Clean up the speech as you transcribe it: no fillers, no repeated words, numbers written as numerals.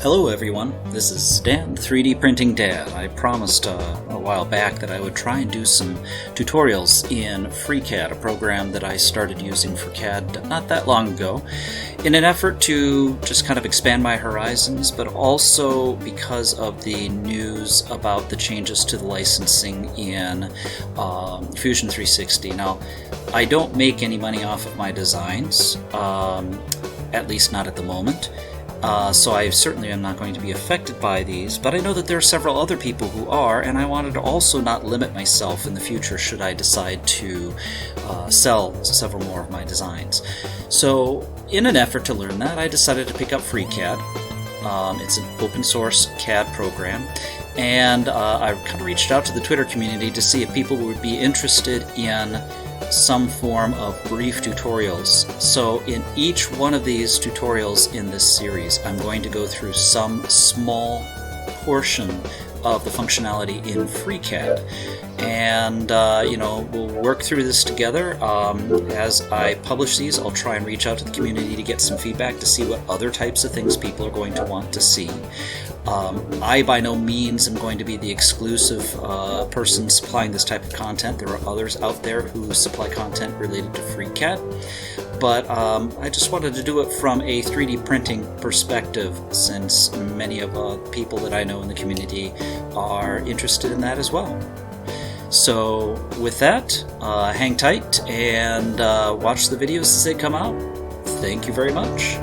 Hello everyone, this is Dan, 3D Printing Dad. I promised a while back that I would try and do some tutorials in FreeCAD, a program that I started using for CAD not that long ago, in an effort to just kind of expand my horizons, but also because of the news about the changes to the licensing in Fusion 360. Now, I don't make any money off of my designs, at least not at the moment. So I certainly am not going to be affected by these, but I know that there are several other people who are, and I wanted to also not limit myself in the future should I decide to sell several more of my designs. So in an effort to learn that, I decided to pick up FreeCAD. It's an open source CAD program, and I kind of reached out to the Twitter community to see if people would be interested in some form of brief tutorials. So in each one of these tutorials in this series, I'm going to go through some small portion of the functionality in FreeCAD. And we'll work through this together. As I publish these, I'll try and reach out to the community to get some feedback to see what other types of things people are going to want to see. I by no means am going to be the exclusive person supplying this type of content. There are others out there who supply content related to FreeCAD, but I just wanted to do it from a 3D printing perspective, since many of the people that I know in the community are interested in that as well. So with that, hang tight and watch the videos as they come out. Thank you very much.